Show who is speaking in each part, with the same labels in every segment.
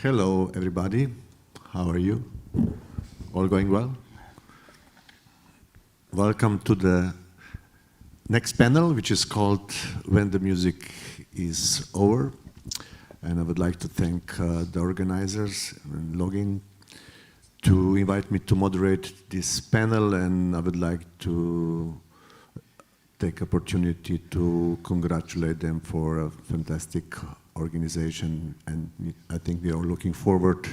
Speaker 1: Hello, everybody. How are you? All going well? Welcome to the next panel, which is called When the Music is Over. And I would like to thank the organizers and Login to invite me to moderate this panel, and I would like to take opportunity to congratulate them for a fantastic organization, and I think we are looking forward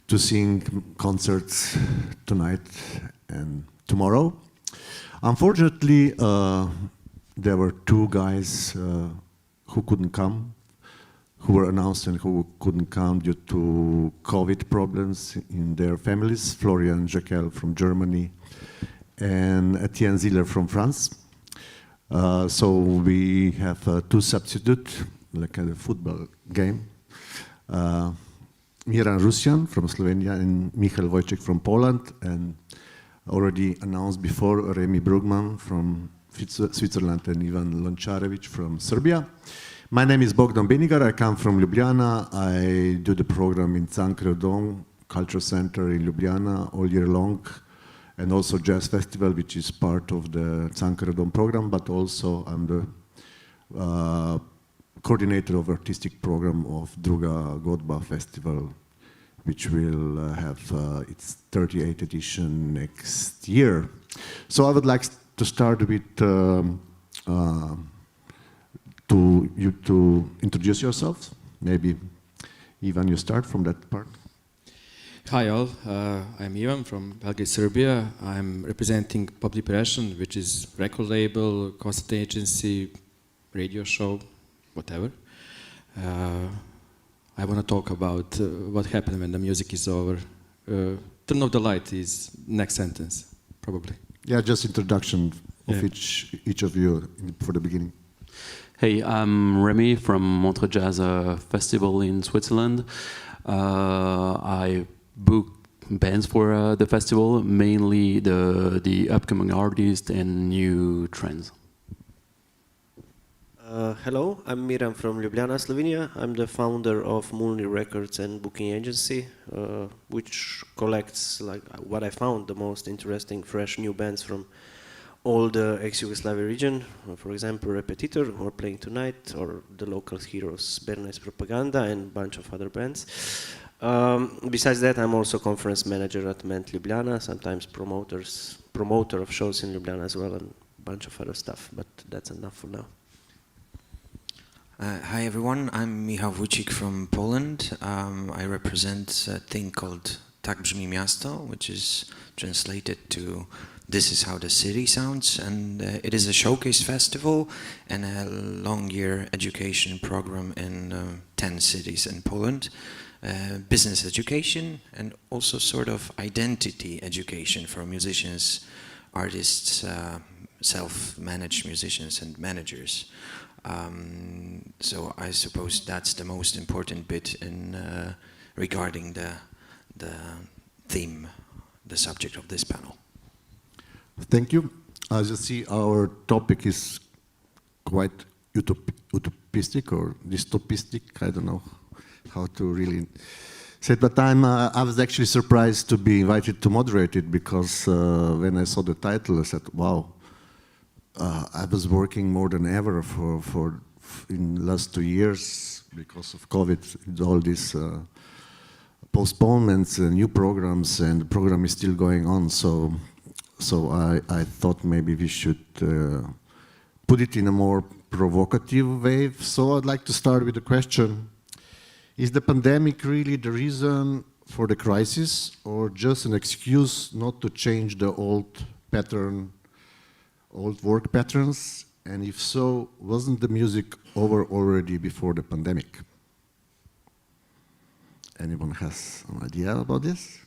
Speaker 1: to seeing concerts tonight and tomorrow. Unfortunately, there were two guys who couldn't come, who were announced and who couldn't come due to COVID problems in their families, Florian and Joeckel from Germany and Etienne Ziller from France. So we have two substitutes, like a football game. Miran Rusian from Slovenia and Michal Wojciech from Poland, and already announced before Rémi Bruggmann from Switzerland and Ivan Lončarević from Serbia. My name is Bogdan Benigar, I come from Ljubljana. I do the program in Cankarjev Dom Culture Center in Ljubljana all year long, and also Jazz Festival, which is part of the Cankarjev Dom program, but also I'm the coordinator of artistic program of Druga Godba Festival, which will have its 38th edition next year. So I would like to start with you to introduce yourselves. Maybe Ivan, you start from that part.
Speaker 2: Hi all, I'm Ivan from Belgrade, Serbia. I'm representing Public Pressure, which is record label, concert agency, radio show, whatever. I want to talk about what happened when the music is over. Turn off the light is next sentence, probably.
Speaker 1: Yeah, just introduction of each of you for the beginning.
Speaker 3: Hey, I'm Rémi from Montreux Jazz Festival in Switzerland. I book bands for the festival, mainly the upcoming artists and new trends.
Speaker 4: Hello, I'm Miran from Ljubljana, Slovenia. I'm the founder of Mulni Records and Booking Agency, which collects, like what I found, the most interesting, fresh new bands from all the ex-Yugoslavia region. For example, Repetitor, who are playing tonight, or the local heroes, Bernays Propaganda, and a bunch of other bands. Besides that, I'm also conference manager at Ment Ljubljana, sometimes promoter of shows in Ljubljana as well, and a bunch of other stuff, but that's enough for now.
Speaker 5: Hi everyone, I'm Michał Wojciech from Poland. I represent a thing called Tak brzmi miasto, which is translated to This is how the city sounds, and it is a showcase festival and a long-year education program in 10 cities in Poland. Business education and also sort of identity education for musicians, artists, self-managed musicians and managers. So I suppose that's the most important bit in regarding the theme, the subject of this panel.
Speaker 1: Thank you. As you see, our topic is quite utopistic or dystopistic. I don't know how to really say it, but I was actually surprised to be invited to moderate it, because when I saw the title, I said, wow, I was working more than ever in the last 2 years because of COVID, all these postponements, new programs, and the program is still going on. So I thought maybe we should put it in a more provocative way. So I'd like to start with the question: is the pandemic really the reason for the crisis, or just an excuse not to change the old work patterns? And if so, wasn't the music over already before the pandemic? Anyone has an idea about this?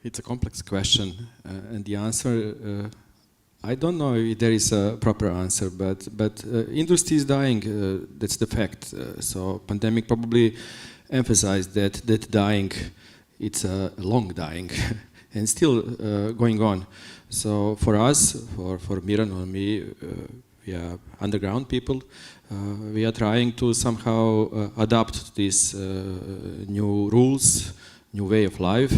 Speaker 2: It's a complex question, and the answer, I don't know if there is a proper answer, but industry is dying, that's the fact. So pandemic probably emphasized that dying, it's a long dying, and still going on. So for us, for Miran or me, we are underground people. We are trying to somehow adapt these new rules, new way of life,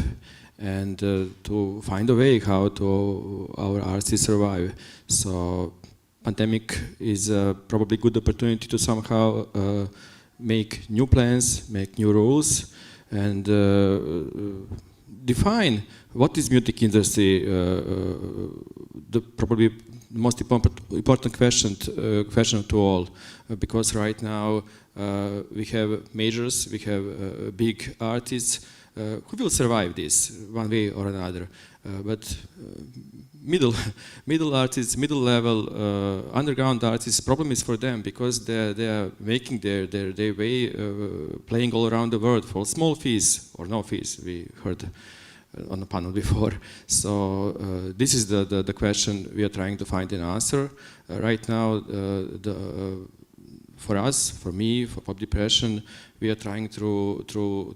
Speaker 2: and to find a way how to our artists survive. So pandemic is probably a good opportunity to somehow make new plans, make new rules, and define what is music industry. The probably most important question to all, because right now we have majors, we have big artists who will survive this one way or another, but middle artists, middle level underground artists, problem is for them because they are making their way, playing all around the world for small fees or no fees. We heard on the panel before. So this is the question we are trying to find an answer. Right now, for us, for me, for Pop Depression, we are trying through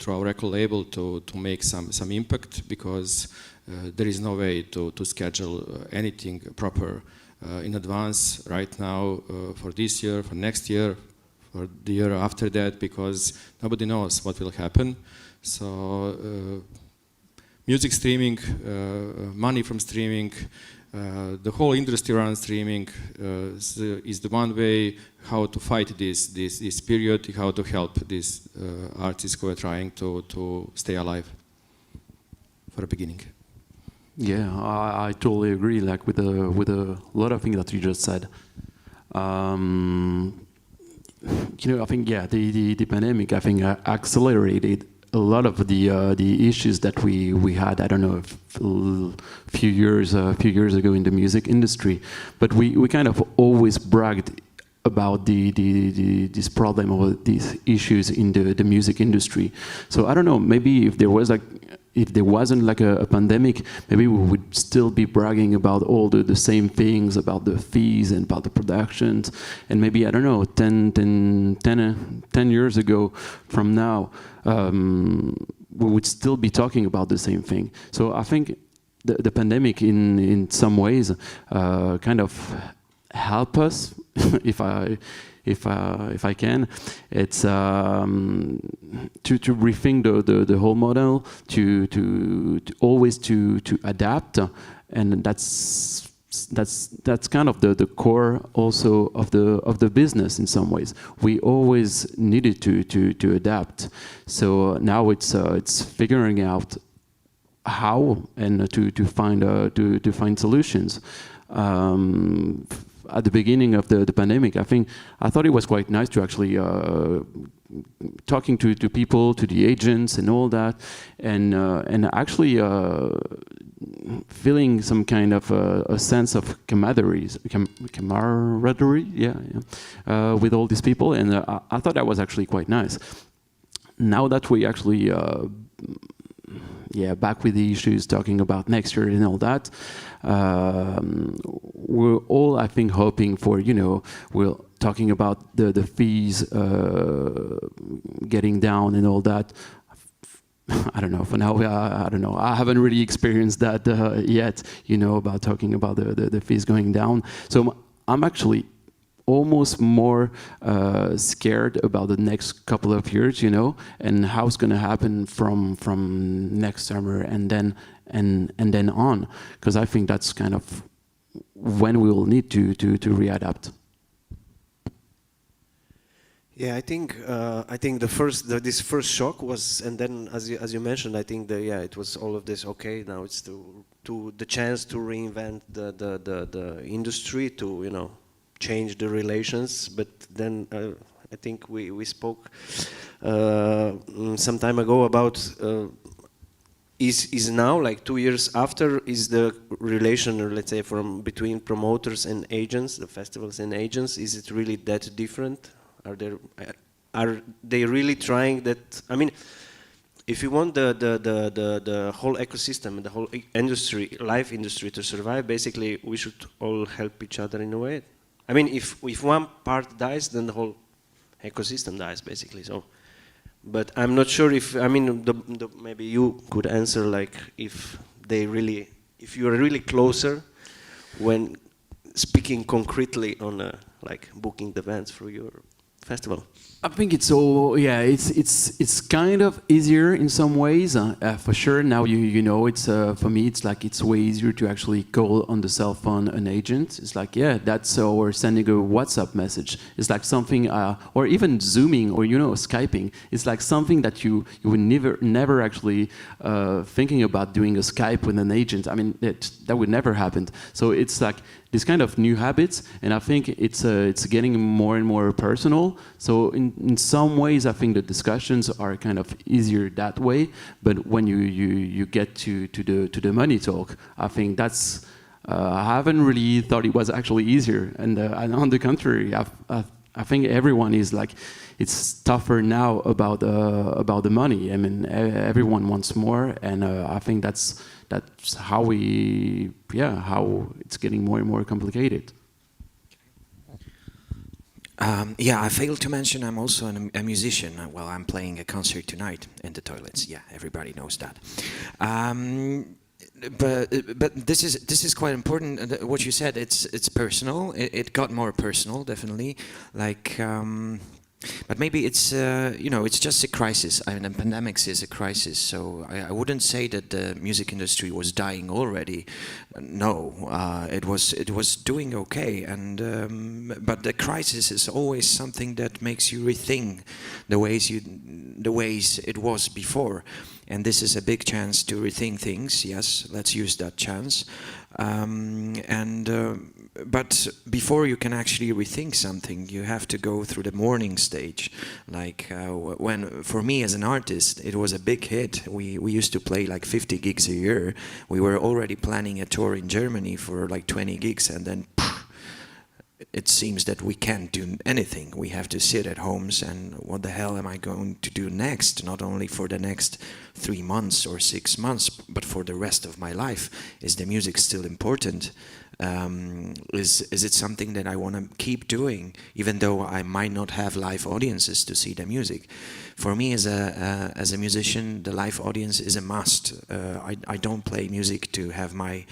Speaker 2: our record label to make some impact, because there is no way to schedule anything proper in advance right now for this year, for next year, for the year after that, because nobody knows what will happen. So music streaming, money from streaming, the whole industry around streaming is the one way how to fight this period, how to help these artists who are trying to stay alive for a beginning.
Speaker 3: Yeah, I totally agree. Like with a lot of things that you just said. You know, I think the pandemic, I think, accelerated a lot of the issues that we had. I don't know, a few years ago in the music industry, but we kind of always bragged about this problem or these issues in the music industry. So I don't know, maybe if there wasn't like a pandemic, maybe we would still be bragging about all the same things, about the fees and about the productions. And maybe, I don't know, 10 years ago from now, we would still be talking about the same thing. So I think the pandemic in some ways kind of help us, if I can, it's to rethink the whole model, to always to adapt, and that's kind of the core also of the business in some ways. We always needed to adapt. So now it's figuring out how and to find solutions. At the beginning of the pandemic, I thought it was quite nice to actually talking to people, to the agents and all that, and actually feeling some kind of a sense of camaraderie, with all these people, and I thought that was actually quite nice. Now that we actually back with the issues, talking about next year and all that, we're all, I think, hoping for, we're talking about the fees getting down and all that. I don't know, for now, I don't know. I haven't really experienced that yet, about talking about the fees going down. So I'm actually almost more scared about the next couple of years, and how it's going to happen from next summer and then on, because I think that's kind of when we will need to readapt.
Speaker 4: Yeah, I think this first shock was, and then as you mentioned, I think it was all of this. Okay, now it's the chance to reinvent the industry, to change the relations. But then I think we spoke some time ago about is now, like 2 years after, is the relation, or let's say between promoters and agents, the festivals and agents, is it really that different? Are they really trying that? I mean, if you want the whole ecosystem and the whole industry, live industry, to survive, basically we should all help each other in a way. I mean, if one part dies, then the whole ecosystem dies, basically. So, but I'm not sure if, I mean, maybe you could answer, like, if you are really closer when speaking concretely on like booking the bands for your festival?
Speaker 3: I think it's all it's kind of easier in some ways for sure. Now you know it's for me it's like it's way easier to actually call on the cell phone an agent. It's like that's or sending a WhatsApp message. It's like something or even Zooming or Skyping. It's like something that you would never actually thinking about doing a Skype with an agent. I mean that would never happen. So it's like this kind of new habits, and I think it's getting more and more personal. So in some ways, I think the discussions are kind of easier that way. But when you get to the money talk, I think that's I haven't really thought it was actually easier. And on the contrary, I think everyone is like it's tougher now about the money. I mean, everyone wants more, and I think that's how how it's getting more and more complicated.
Speaker 5: I failed to mention I'm also a musician. Well, I'm playing a concert tonight in the toilets. Yeah, everybody knows that. But this is quite important. What you said, it's personal. It got more personal, definitely. Like. But maybe it's it's just a crisis. I mean, the pandemic is a crisis, so I wouldn't say that the music industry was dying already. No, it was doing okay, and but the crisis is always something that makes you rethink the ways it was before, and this is a big chance to rethink things. Yes, let's use that chance, but before you can actually rethink something, you have to go through the mourning stage. Like when, for me as an artist, it was a big hit. We used to play like 50 gigs a year. We were already planning a tour in Germany for like 20 gigs, and then it seems that we can't do anything. We have to sit at homes, and what the hell am I going to do next? Not only for the next 3 months or 6 months, but for the rest of my life. Is the music still important? Is it something that I want to keep doing, even though I might not have live audiences to see the music? For me, as a musician, the live audience is a must. I don't play music to have my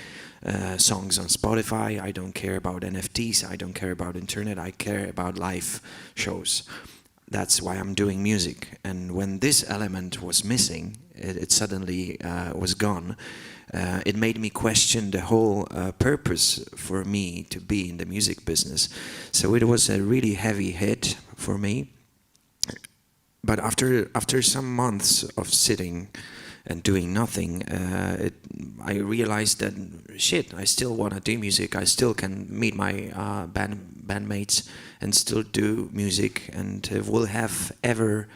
Speaker 5: songs on Spotify. I don't care about NFTs. I don't care about internet. I care about live shows. That's why I'm doing music. And when this element was missing, it suddenly was gone. It made me question the whole purpose for me to be in the music business. So it was a really heavy hit for me. But after some months of sitting and doing nothing, I realized that shit, I still want to do music. I still can meet my bandmates and still do music, and if we'll have ever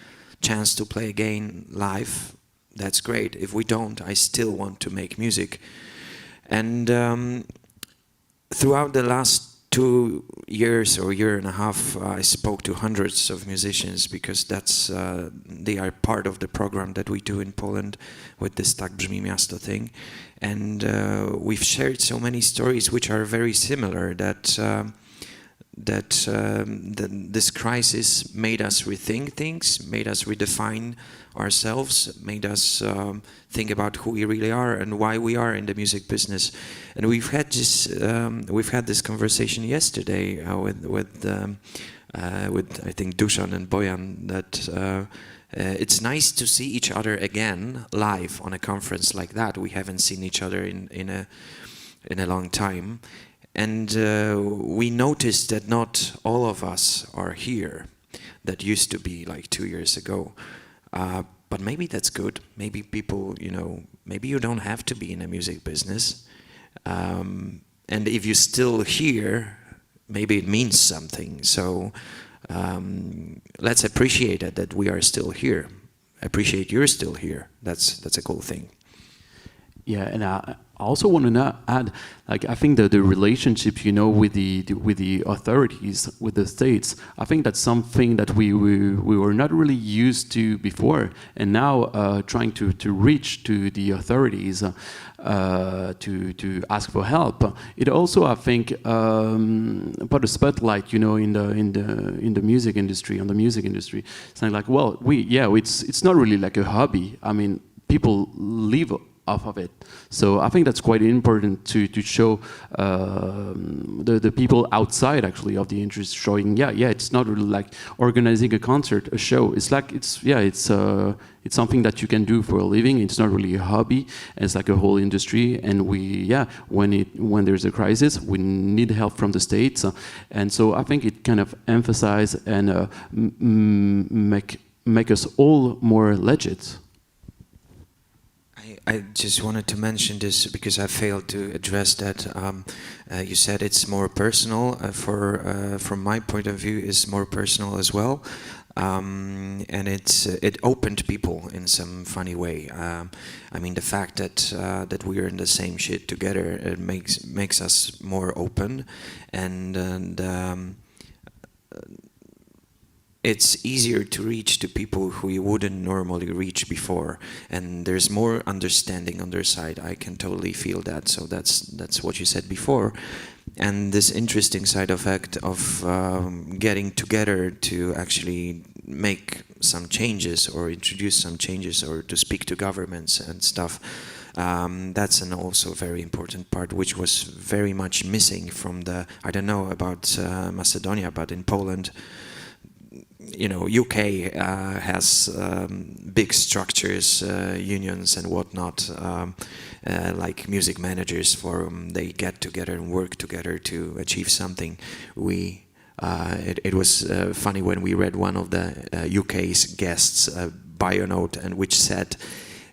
Speaker 5: chance to play again live, that's great. If we don't, I still want to make music. And throughout the last 2 years or year and a half, I spoke to hundreds of musicians, because they are part of the program that we do in Poland with this Tak brzmi miasto thing. And we've shared so many stories which are very similar, that this crisis made us rethink things, made us redefine ourselves, made us think about who we really are and why we are in the music business. And we've had this conversation yesterday with I think Dusan and Bojan, that it's nice to see each other again live on a conference like that. We haven't seen each other in a long time. And we noticed that not all of us are here. That used to be like 2 years ago. But maybe that's good. Maybe people, maybe you don't have to be in a music business. And if you're still here, maybe it means something. So let's appreciate it, that we are still here. Appreciate you're still here. That's a cool thing.
Speaker 3: Yeah, and I also want to add, like, I think that the relationship, with the authorities, with the states, I think that's something that we were not really used to before, and now trying to reach to the authorities to ask for help. It also, I think, put a spotlight, in the music industry, on the music industry, saying like, well, it's not really like a hobby. I mean, people live off of it. So I think that's quite important to show the people outside actually of the industry, showing it's not really like organizing a concert, a show. It's like it's something that you can do for a living. It's not really a hobby. It's like a whole industry, and when there's a crisis, we need help from the states, and so I think it kind of emphasize and make us all more legit.
Speaker 5: I just wanted to mention this because I failed to address that. You said it's more personal. From my point of view, it's more personal as well, and it opened people in some funny way. I mean, the fact that we are in the same shit together, it makes us more open, and it's easier to reach to people who you wouldn't normally reach before, and there's more understanding on their side. I can totally feel that. So that's what you said before, and this interesting side effect of getting together to actually make some changes or introduce some changes or to speak to governments and stuff. That's an also very important part, which was very much missing from the. I don't know about Macedonia, but in Poland, you know, UK has big structures, unions and whatnot, like music managers forum. They get together and work together to achieve something. It was funny when we read one of the UK's guests' bio note, and which said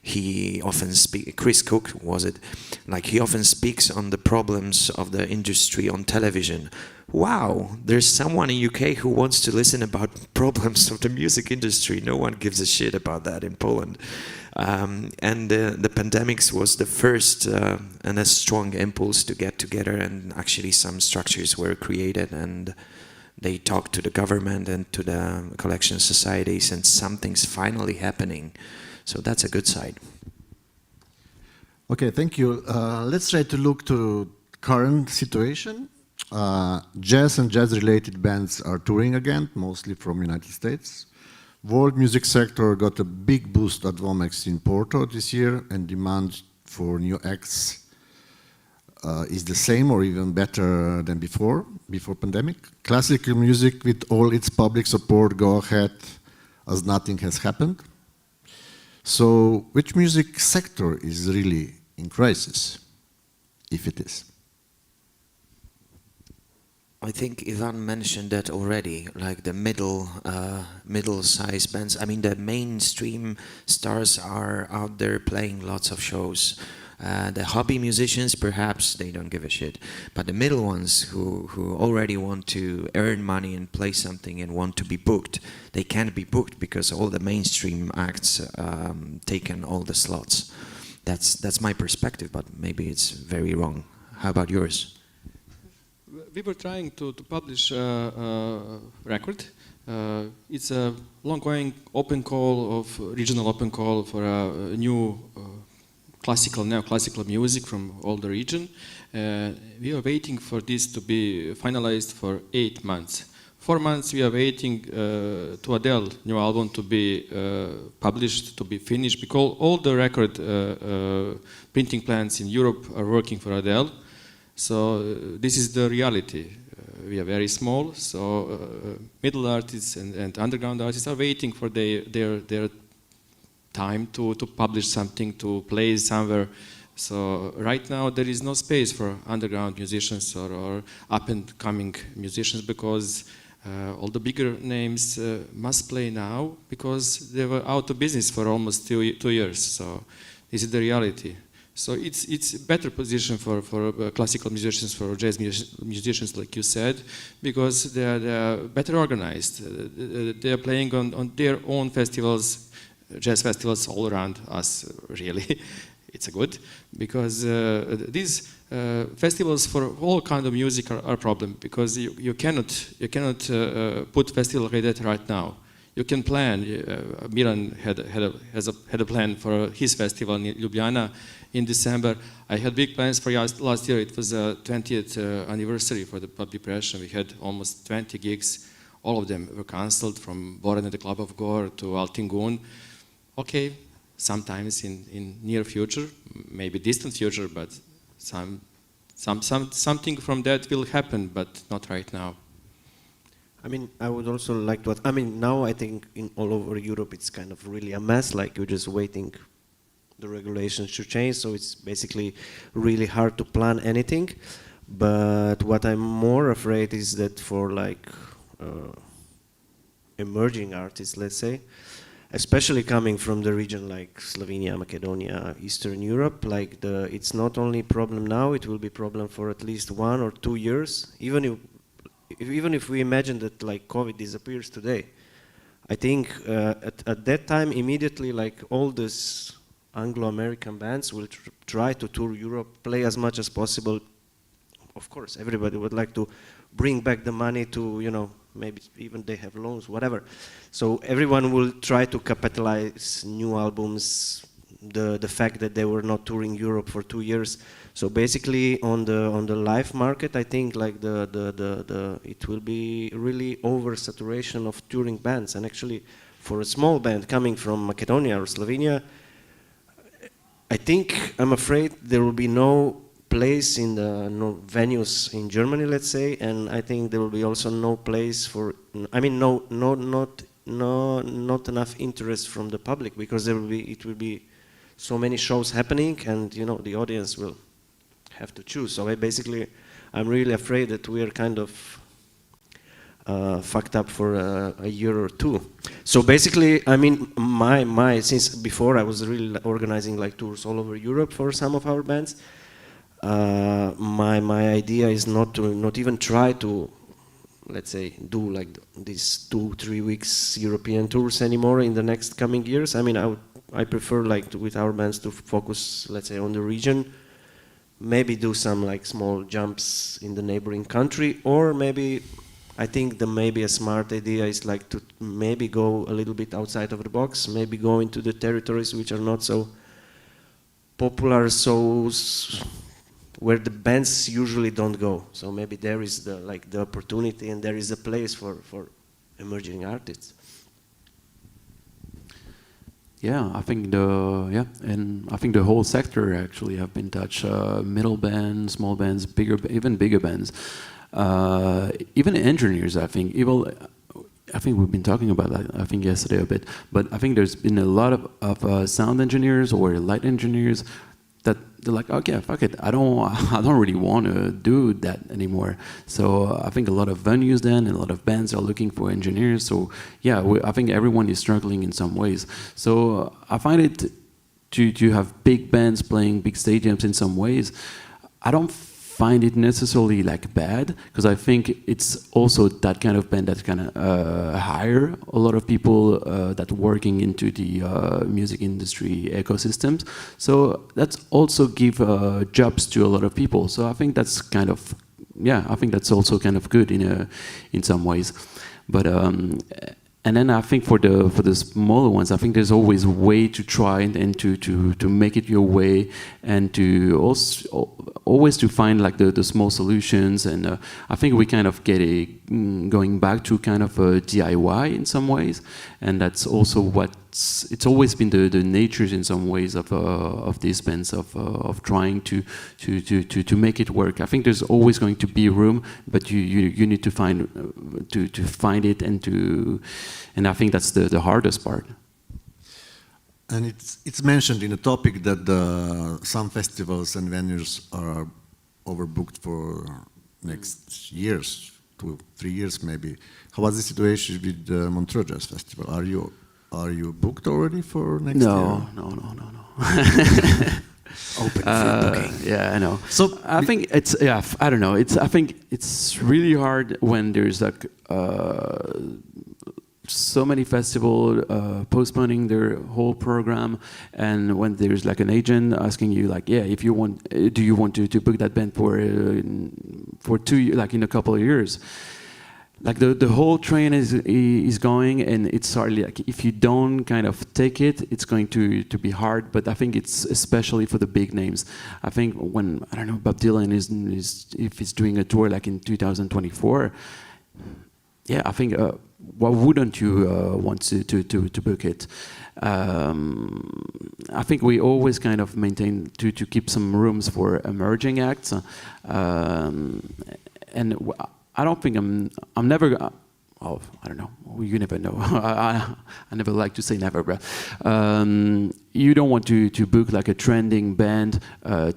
Speaker 5: he often Chris Cook was it, like he often speaks on the problems of the industry on television. Wow, there's someone in UK who wants to listen about problems of the music industry. No one gives a shit about that in Poland. And the pandemics was the first and a strong impulse to get together, and actually some structures were created, and they talked to the government and to the collection societies, and something's finally happening. So that's a good side.
Speaker 1: Okay, thank you. Let's try to look to current situation. Jazz and jazz-related bands are touring again, mostly from United States. World music sector got a big boost at Womex in Porto this year, and demand for new acts is the same or even better than before pandemic. Classical music, with all its public support, go ahead as nothing has happened. So which music sector is really in crisis, if it is?
Speaker 5: I think Ivan mentioned that already, like the middle-sized bands. I mean, the mainstream stars are out there playing lots of shows. The hobby musicians, perhaps, they don't give a shit. But the middle ones who already want to earn money and play something and want to be booked, they can't be booked because all the mainstream acts taken all the slots. That's my perspective, but maybe it's very wrong. How about yours?
Speaker 2: We were trying to publish a record. It's a long-going open call of regional open call for a new neoclassical music from all the region. We are waiting for this to be finalized for 8 months. 4 months we are waiting to Adele new album to be published, to be finished, because all the record printing plants in Europe are working for Adele. So this is the reality. We are very small, so middle artists and underground artists are waiting for their time to publish something, to play somewhere. So right now there is no space for underground musicians or up-and-coming musicians, because all the bigger names must play now because they were out of business for almost 2 years. So this is the reality. So it's a better position for classical musicians, for jazz musicians, like you said, because they are better organized. They are playing on their own festivals, jazz festivals all around us, really. It's good, because these festivals for all kind of music are a problem, because you cannot put festival date right now. You can plan. Miran had a plan for his festival in Ljubljana in December. I had big plans for last year. It was the 20th anniversary for the Pub Depression. We had almost 20 gigs. All of them were cancelled, from Boran at the Club of Gore to Altingun. Okay, sometimes in near future, maybe distant future, but something from that will happen, but not right now.
Speaker 4: I mean, I would also like to. I mean, now I think in all over Europe it's kind of really a mess. Like you're just waiting the regulations to change, so it's basically really hard to plan anything. But what I'm more afraid is that for like emerging artists, let's say, especially coming from the region like Slovenia, Macedonia, Eastern Europe, like it's not only a problem now, it will be a problem for at least 1 or 2 years. Even if we imagine that like COVID disappears today, I think at that time immediately like all these Anglo-American bands will try to tour Europe, play as much as possible. Of course, everybody would like to bring back the money to, you know, maybe even they have loans, whatever. So everyone will try to capitalize new albums, the fact that they were not touring Europe for 2 years. So basically, on the live market, I think like it will be really oversaturation of touring bands. And actually, for a small band coming from Macedonia or Slovenia, I'm afraid there will be no place in the venues in Germany, let's say, and I think there will be also no place for. I mean, not enough interest from the public, because it will be so many shows happening, and you know the audience will have to choose. So I'm really afraid that we are kind of fucked up for a year or two. So basically, I mean, since before I was really organizing like tours all over Europe for some of our bands. My idea is not even try to, let's say, do like these 2-3 weeks European tours anymore in the next coming years. I mean, I prefer like with our bands to focus, let's say, on the region. Maybe do some like small jumps in the neighboring country, or maybe I think maybe a smart idea is like to maybe go a little bit outside of the box, maybe go into the territories which are not so popular, so where the bands usually don't go. So maybe there is the opportunity, and there is a place for emerging artists.
Speaker 3: Yeah, I think the whole sector actually have been touched. Middle bands, small bands, even bigger bands, even engineers. I think we've been talking about that. I think yesterday a bit, but I think there's been a lot of sound engineers or light engineers that they're like, okay, fuck it, I don't really want to do that anymore. So I think a lot of venues then and a lot of bands are looking for engineers. So yeah, I think everyone is struggling in some ways. So I find it to have big bands playing big stadiums in some ways. I don't find it necessarily like bad, because I think it's also that kind of band that kind of hire a lot of people that working into the music industry ecosystems. So that's also give jobs to a lot of people. So I think that's kind of, yeah, I think that's also kind of good in some ways. But and then I think for the smaller ones, I think there's always a way to try and to make it your way, and to also always to find like the small solutions. And I think we kind of get going back to kind of a DIY in some ways, and that's also it's always been the natures in some ways of these bands of trying to make it work. I think there's always going to be room, but you need to find it, and I think that's the hardest part.
Speaker 1: And it's mentioned in the topic that some festivals and venues are overbooked for next years, 2-3 years maybe. How was the situation with the Montreux Jazz Festival? Are you booked already for next year?
Speaker 3: No.
Speaker 5: Open for booking.
Speaker 3: Yeah, I know.
Speaker 1: So
Speaker 3: I think it's, yeah, I don't know. I think it's really hard when there's like so many festivals postponing their whole program, and when there's like an agent asking you like, yeah, if you want, do you want to book that band for 2 years, like in a couple of years? Like the whole train is going, and it's hardly like if you don't kind of take it, it's going to be hard. But I think it's especially for the big names. I think when, I don't know, Bob Dylan if he's doing a tour like in 2024, yeah, I think why wouldn't you want to book it? I think we always kind of maintain to keep some rooms for emerging acts, and I don't think I'm never. Oh, I don't know. You never know. I never like to say never, but you don't want to book like a trending band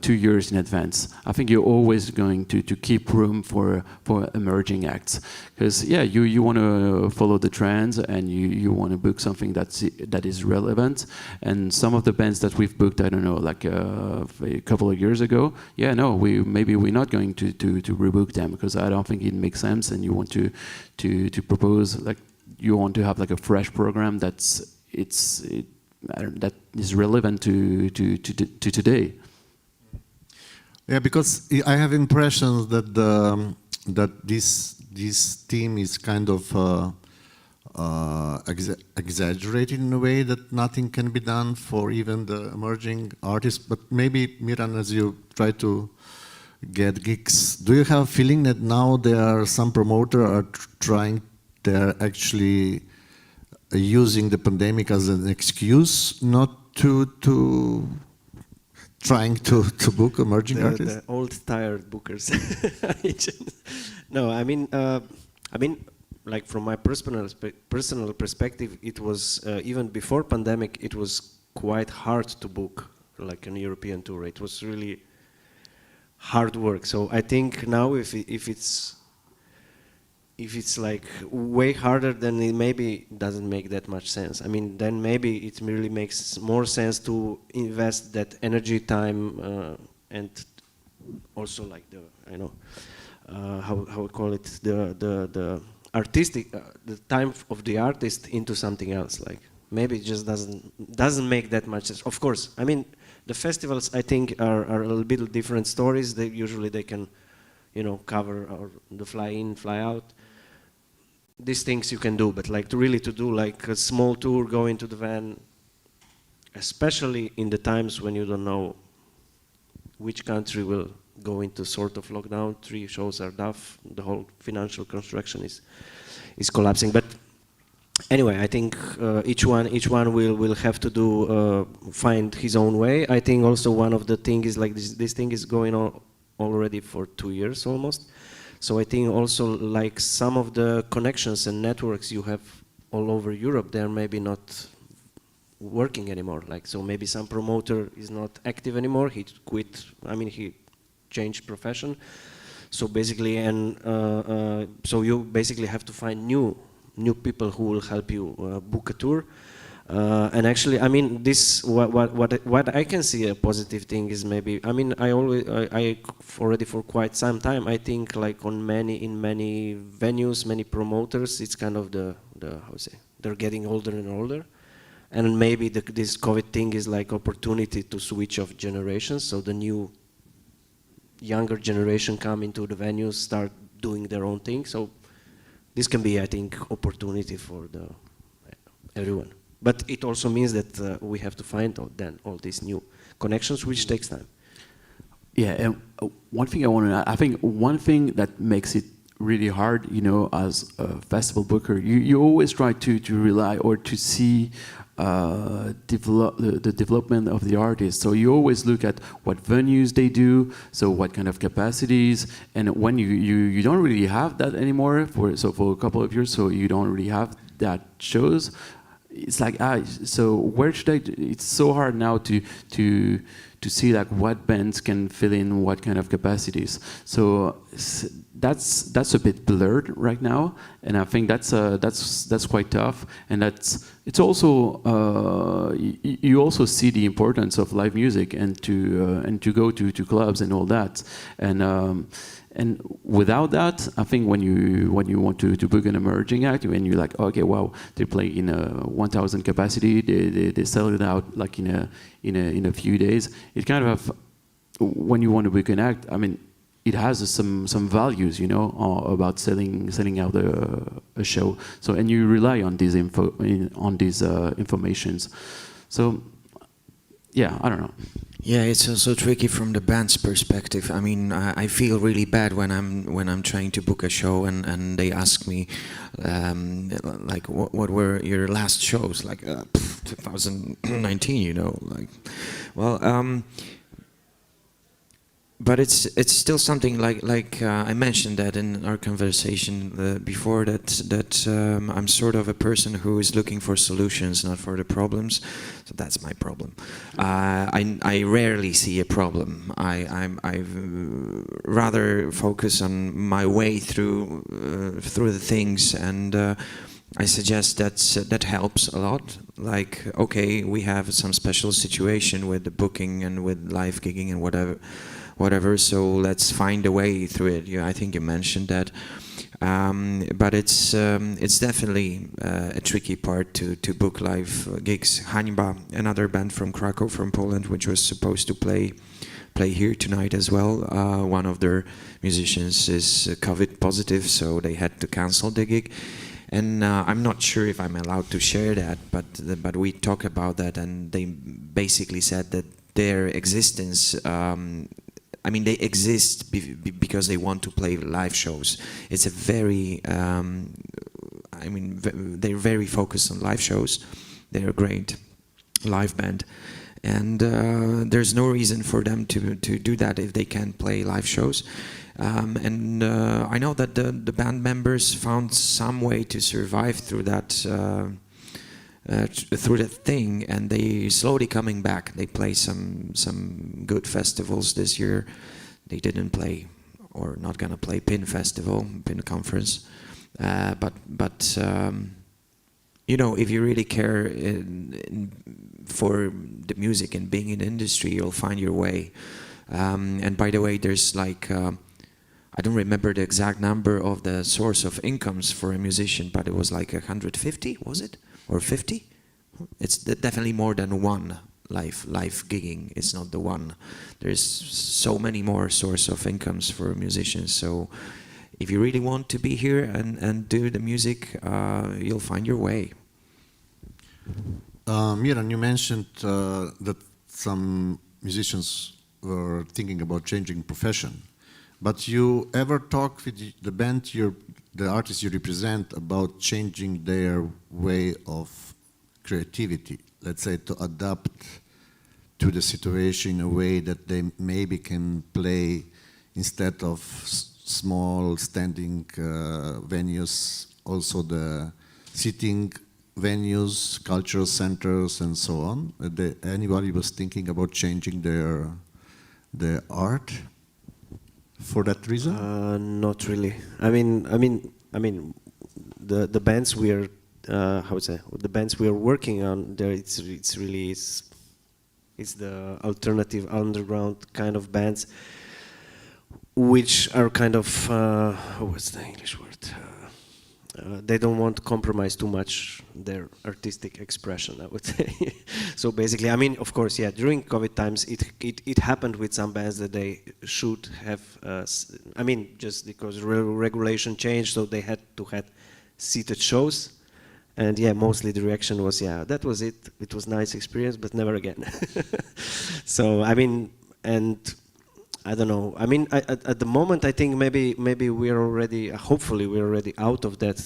Speaker 3: 2 years in advance. I think you're always going to keep room for emerging acts, because yeah, you want to follow the trends and you want to book something that is relevant. And some of the bands that we've booked, I don't know, like a couple of years ago, yeah, no, maybe we're not going to rebook them because I don't think it makes sense. And you want to propose, like, you want to have like a fresh program that is relevant to today.
Speaker 1: Yeah, because I have impressions that that this theme is kind of exaggerated in a way that nothing can be done for even the emerging artists. But maybe, Miran, as you try to get gigs, do you have a feeling that now there are some promoters are they're actually using the pandemic as an excuse not to trying to book emerging artists?
Speaker 4: The old tired bookers. No, I mean, like from my personal perspective, it was even before pandemic, it was quite hard to book like an European tour. It was really hard work. So I think now if it's like way harder, then it maybe doesn't make that much sense. I mean, then maybe it really makes more sense to invest that energy, time, and also like the, you know, how we call it, the artistic, the time of the artist into something else. Like maybe it just doesn't make that much sense. Of course, I mean, the festivals I think are a little bit different stories. They usually can, you know, cover the fly in, fly out. These things you can do, but like to do like a small tour, go into the van, especially in the times when you don't know which country will go into sort of lockdown. 3 shows are tough. The whole financial construction is collapsing. But anyway, I think each one will have to do find his own way. I think also one of the things is like this thing is going on already for 2 years almost. So I think also like some of the connections and networks you have all over Europe, they're maybe not working anymore. Like, so maybe some promoter is not active anymore. He quit. I mean, he changed profession. So basically, and so you basically have to find new people who will help you book a tour. And actually, I mean, this what I can see a positive thing is maybe. I mean, I already for quite some time, I think like in many venues, many promoters, it's kind of the how to say, they're getting older and older, and maybe this COVID thing is like opportunity to switch off generations. So the new younger generation come into the venues, start doing their own thing. So this can be, I think, opportunity for everyone. But it also means that we have to find all these new connections, which takes time.
Speaker 3: Yeah, and one thing I think one thing that makes it really hard, you know, as a festival booker, you always try to rely or to see the development of the artist. So you always look at what venues they do, so what kind of capacities, and when you don't really have that anymore for a couple of years, so you don't really have that shows. It's like so where should I? It's so hard now to see like what bands can fill in what kind of capacities. So that's a bit blurred right now, and I think that's quite tough. And it's also you also see the importance of live music and to go to clubs and all that. And without that, I think when you want to book an emerging act, and you're like, okay, wow, they play in a 1,000 capacity, they sell it out like in a few days. It kind of, when you want to book an act, I mean, it has some values, you know, about selling out a show. So, and you rely on these informations. So yeah, I don't know.
Speaker 5: Yeah, it's also tricky from the band's perspective. I mean, I feel really bad when I'm trying to book a show and they ask me, like, what were your last shows? Like, 2019, you know, like, well, but it's still something like I mentioned that in our conversation before that I'm sort of a person who is looking for solutions, not for the problems. So that's my problem. I rarely see a problem. I rather focus on my way through the things, and I suggest that helps a lot. Like, okay, we have some special situation with the booking and with live gigging and whatever. So let's find a way through it. Yeah, I think you mentioned that, but it's definitely a tricky part to book live gigs. Hańba, another band from Krakow, from Poland, which was supposed to play here tonight as well. One of their musicians is COVID positive, so they had to cancel the gig. And I'm not sure if I'm allowed to share that, but we talked about that, and they basically said that their existence. I mean, they exist because they want to play live shows. It's a very, I mean, they're very focused on live shows. They're a great live band. And there's no reason for them to do that if they can't play live shows. And I know that the band members found some way to survive through that thing, and they slowly coming back. They play some good festivals this year. They didn't play, or not gonna play, PIN Festival, PIN Conference, but you know, if you really care for the music and being in the industry, you'll find your way. And by the way, there's like I don't remember the exact number of the source of incomes for a musician, but it was like 150, was it? Or 50? It's definitely more than one live gigging. It's not the one. There's so many more source of incomes for musicians. So if you really want to be here and do the music, you'll find your way.
Speaker 1: Miran, you mentioned that some musicians were thinking about changing profession. But you ever talk with the band, the artists you represent, about changing their way of creativity, let's say, to adapt to the situation in a way that they maybe can play instead of small standing venues, also the sitting venues, cultural centers, and so on? Anybody was thinking about changing their art for that reason?
Speaker 4: Not really. I mean, the bands we are, the bands we are working on there, it's the alternative underground kind of bands, which are kind of what's the English word? They don't want to compromise too much their artistic expression, I would say. So basically, I mean, of course, yeah, during COVID times, it happened with some bands that they should have, I mean, just because regulation changed, so they had to have seated shows. And yeah, mostly the reaction was, yeah, that was it. It was a nice experience, but never again. So, I mean, and I don't know. I mean, at the moment, I think maybe we're already, hopefully we're already out of that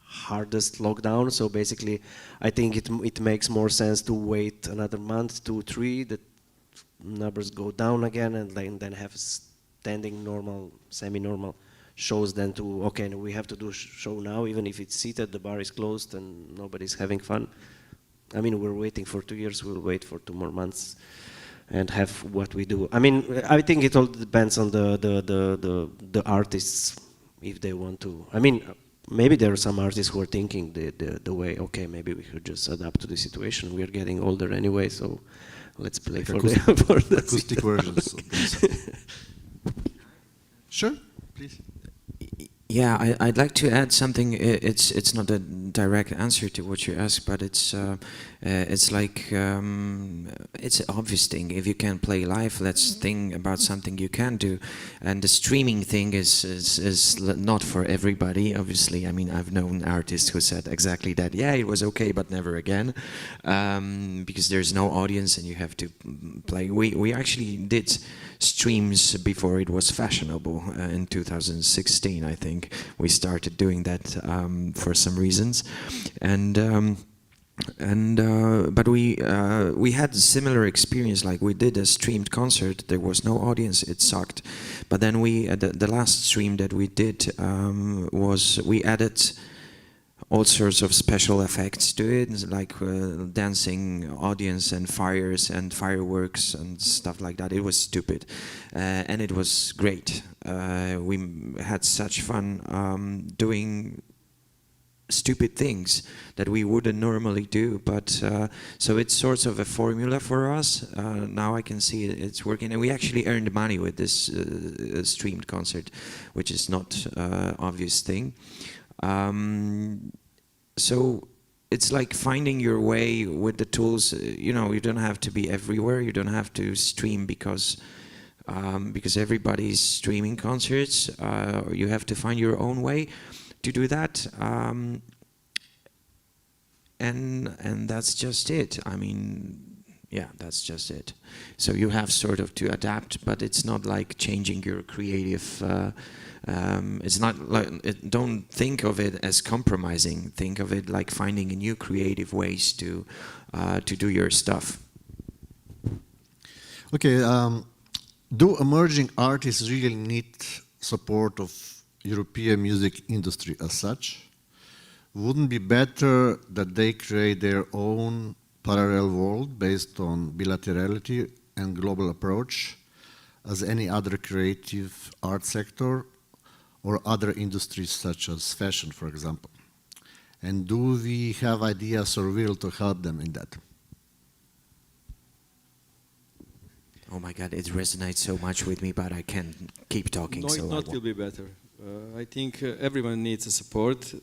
Speaker 4: hardest lockdown. So basically, I think it makes more sense to wait another month, 2, 3, that numbers go down again, and then have standing normal, semi-normal shows. Then to okay, we have to do show now, even if it's seated, the bar is closed, and nobody's having fun. I mean, we're waiting for 2 years. We'll wait for 2 more months. And have what we do. I mean, I think it all depends on the artists, if they want to. I mean, maybe there are some artists who are thinking the way, okay, maybe we should just adapt to the situation. We are getting older anyway, so let's play for the
Speaker 1: acoustic versions of this. Sure, please.
Speaker 5: Yeah, I'd like to add something. It's not direct answer to what you asked, but it's like it's an obvious thing. If you can play live, let's think about something you can do. And the streaming thing is not for everybody. Obviously, I mean, I've known artists who said exactly that. Yeah, it was okay, but never again, because there's no audience and you have to play. We actually did streams before it was fashionable in 2016. I think we started doing that for some reasons, but we had a similar experience. Like, we did a streamed concert, there was no audience, it sucked. But then the last stream that we did was we added all sorts of special effects to it, like dancing audience and fires and fireworks and stuff like that. It was stupid, and it was great. We had such fun doing stupid things that we wouldn't normally do, but so it's sort of a formula for us. Now I can see it's working, and we actually earned money with this streamed concert, which is not obvious thing. So it's like finding your way with the tools. You know, you don't have to be everywhere. You don't have to stream because everybody's streaming concerts. You have to find your own way to do that, and that's just it. I mean, yeah, that's just it. So you have sort of to adapt, but it's not like changing your creative. It's not like, don't think of it as compromising. Think of it like finding new creative ways to do your stuff.
Speaker 1: Okay, do emerging artists really need support of European music industry as such? Wouldn't it be better that they create their own parallel world based on bilaterality and global approach as any other creative art sector or other industries such as fashion, for example? And do we have ideas or will to help them in that?
Speaker 5: Oh my God, it resonates so much with me, but I can't keep talking.
Speaker 2: No,
Speaker 5: so
Speaker 2: it not will be better. I think everyone needs a support,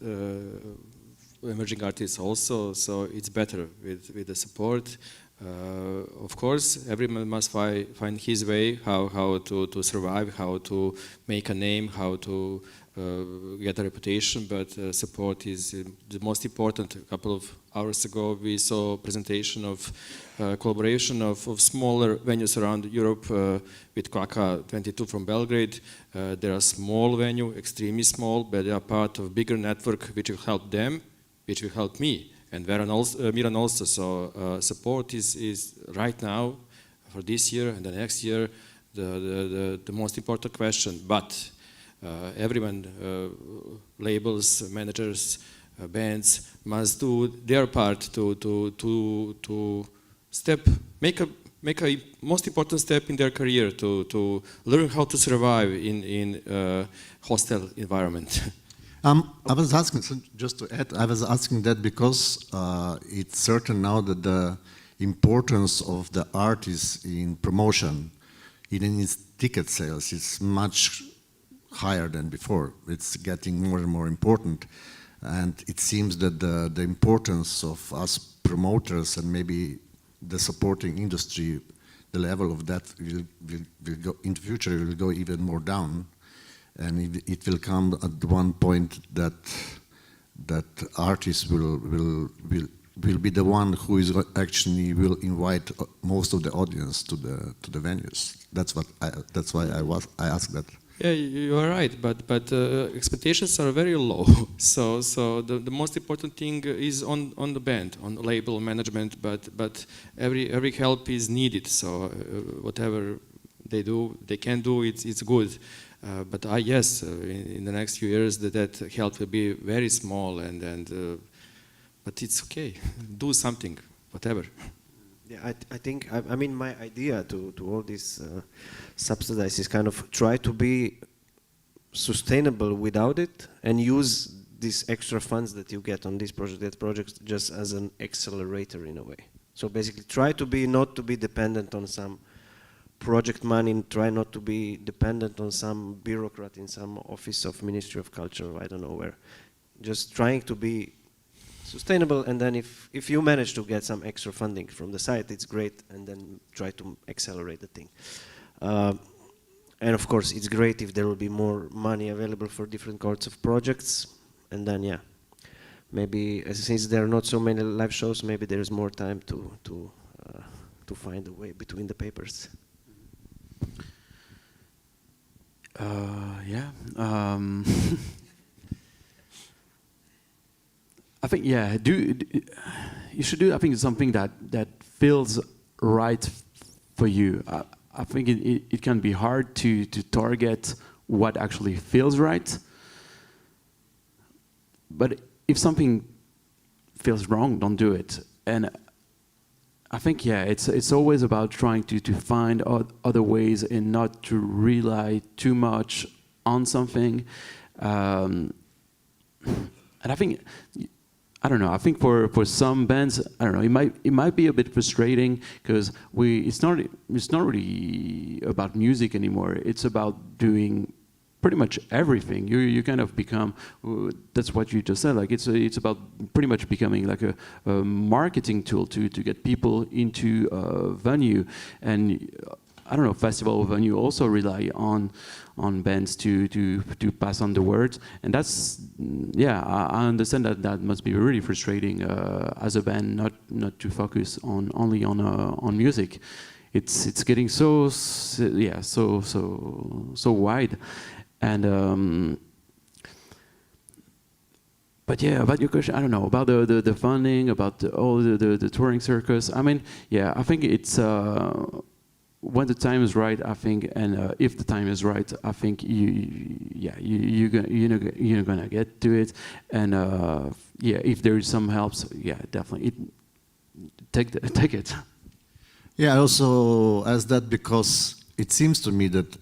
Speaker 2: emerging artists also, so it's better with the support. Of course, everyone must find his way, how to survive, how to make a name, how to get a reputation, but support is the most important. A couple of hours ago we saw a presentation of collaboration of smaller venues around Europe with Kvaka 22 from Belgrade. They are small venue, extremely small, but they are part of bigger network which will help them, which will help me. And Miran also, so support is right now, for this year and the next year, the most important question. But everyone, labels, managers, bands, must do their part to make a most important step in their career, to learn how to survive in hostile environment.
Speaker 1: I was asking, so just to add, I was asking that because it's certain now that the importance of the artist in promotion, in its ticket sales, is much higher than before. It's getting more and more important. And it seems that the importance of us promoters and maybe the supporting industry, the level of that will go, in the future, it will go even more down. And it will come at one point that artists will be the one who is actually will invite most of the audience to the venues. That's why I asked that.
Speaker 2: Yeah, you are right, but expectations are very low. So the most important thing is on the band, on the label management. But every help is needed. So whatever they can do, it's good. But yes, in the next few years, that help will be very small, but it's okay. Do something, whatever.
Speaker 4: Yeah, I think, I mean, my idea to all this subsidize is kind of try to be sustainable without it and use these extra funds that you get on these projects just as an accelerator in a way. So basically try to be, not to be dependent on some project money, try not to be dependent on some bureaucrat in some office of Ministry of Culture, I don't know where. Just trying to be sustainable, and then if you manage to get some extra funding from the site, it's great, and then try to accelerate the thing. And of course, it's great if there will be more money available for different kinds of projects, and then yeah, maybe since there are not so many live shows, maybe there is more time to find a way between the papers.
Speaker 3: Yeah. I think you should do. I think something that feels right for you. I think it can be hard to target what actually feels right. But if something feels wrong, don't do it. And I think it's always about trying to find other ways and not to rely too much on something. And I think, I don't know. I think for some bands, I don't know. It might be a bit frustrating because it's not really about music anymore. It's about doing pretty much everything. You kind of become. That's what you just said. Like it's about pretty much becoming like a marketing tool to get people into a venue. And I don't know. Festival venue also rely on bands to pass on the word, and that's I understand that must be really frustrating as a band not to focus only on music. It's getting so wide, and but yeah, about your question, I don't know about the funding, about all the touring circus. I mean, I think it's. When the time is right, I think, and if the time is right, I think you're gonna get to it, and if there is some helps, definitely take it.
Speaker 1: Yeah, I also ask that because it seems to me that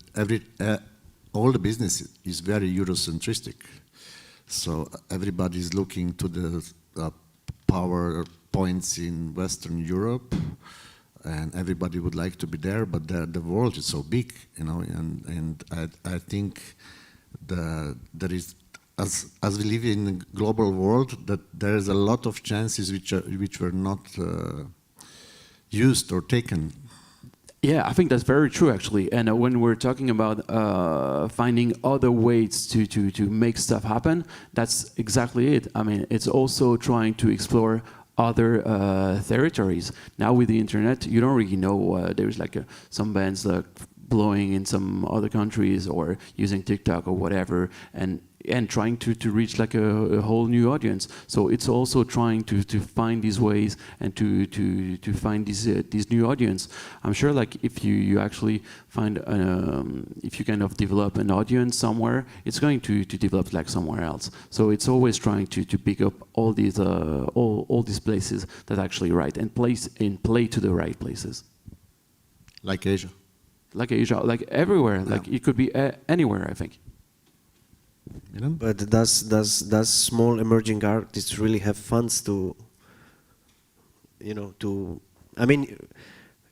Speaker 1: all the business is very Eurocentristic, so everybody is looking to the power points in Western Europe. And everybody would like to be there, but the world is so big, and I think there is, as we live in a global world, that there is a lot of chances which were not used or taken.
Speaker 3: Yeah, I think that's very true, actually. And when we're talking about finding other ways to make stuff happen, that's exactly it. I mean, it's also trying to explore other territories. Now with the internet, you don't really know. There's like some bands blowing in some other countries or using TikTok or whatever, and trying to reach like a whole new audience. So it's also trying to find these ways and to find this new audience. I'm sure like if you actually find if you kind of develop an audience somewhere, it's going to develop like somewhere else. So it's always trying to pick up all these places that actually right and play to the right places.
Speaker 1: Like Asia.
Speaker 3: Like Asia, like everywhere. Yeah. Like it could be anywhere, I think.
Speaker 4: But does small emerging artists really have funds to, I mean,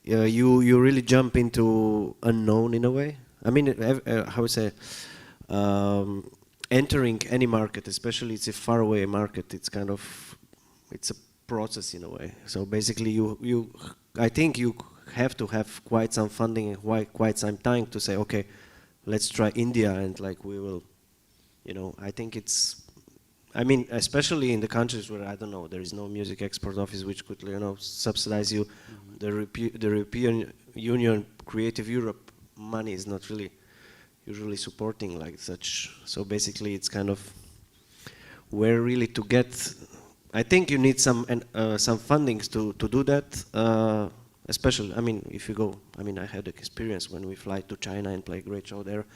Speaker 4: you really jump into unknown in a way. I mean, how to say, entering any market, especially it's a faraway market, it's kind of, it's a process in a way. So basically I think you have to have quite some funding and quite some time to say, okay, let's try India, and like we will, I think it's, I mean, especially in the countries where, I don't know, there is no music export office which could, subsidize you. Mm-hmm. The European Union, Creative Europe money is not really usually supporting like such. So basically it's kind of where really to get, I think you need some fundings to do that. Especially, I mean, if you go, I mean, I had experience when we fly to China and play a great show there,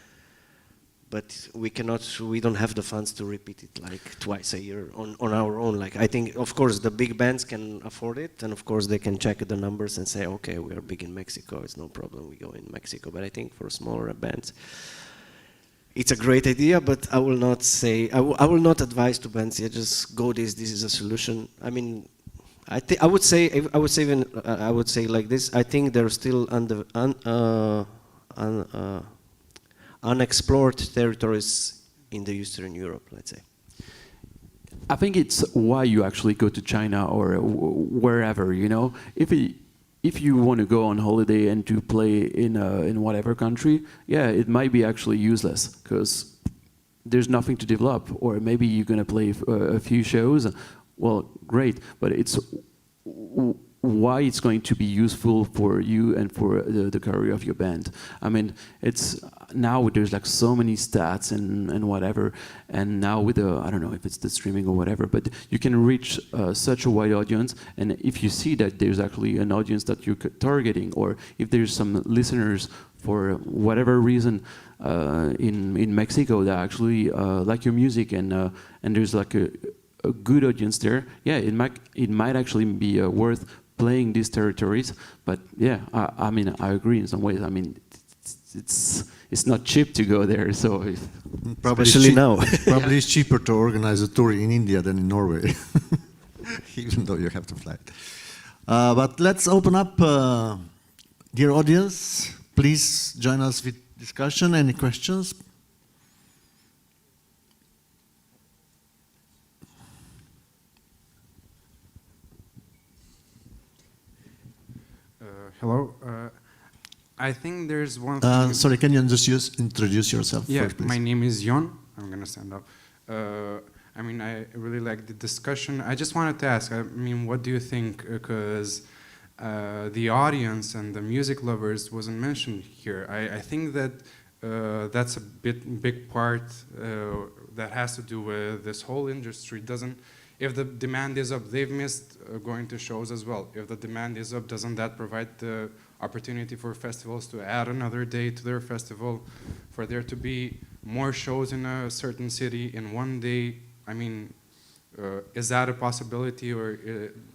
Speaker 4: but we don't have the funds to repeat it like twice a year on our own. Like, I think, of course, the big bands can afford it, and of course they can check the numbers and say, okay, we are big in Mexico, it's no problem, we go in Mexico. But I think for smaller bands, it's a great idea, but I will not say, I will not advise to bands, just go this is a solution. I mean, I would say like this. I think there are still unexplored territories in the Eastern Europe, let's say.
Speaker 3: I think it's why you actually go to China or wherever, you know. If you want to go on holiday and to play in whatever country, yeah, it might be actually useless because there's nothing to develop. Or maybe you're gonna play a few shows. Well, great, but it's why it's going to be useful for you and for the career of your band. I mean, it's now there's like so many stats and whatever, and now with the, I don't know if it's the streaming or whatever, but you can reach such a wide audience, and if you see that there's actually an audience that you're targeting, or if there's some listeners for whatever reason in Mexico that actually like your music, and there's like a good audience there, yeah, it might actually be worth playing these territories. But yeah, I mean, I agree in some ways. I mean, it's not cheap to go there, so
Speaker 1: probably
Speaker 4: especially now.
Speaker 1: Probably it's cheaper to organize a tour in India than in Norway, even though you have to fly. But let's open up, dear audience. Please join us with discussion. Any questions?
Speaker 6: Hello. I think there's one thing.
Speaker 1: Sorry, can you just introduce yourself
Speaker 6: Yeah,
Speaker 1: first, please?
Speaker 6: my name is Jon. I'm going to stand up. I mean, I really like the discussion. I just wanted to ask, I mean, what do you think? Because the audience and the music lovers wasn't mentioned here. I think that that's a big part that has to do with this whole industry. If the demand is up, they've missed going to shows as well. If the demand is up, doesn't that provide the opportunity for festivals to add another day to their festival, for there to be more shows in a certain city in one day? I mean, is that a possibility, or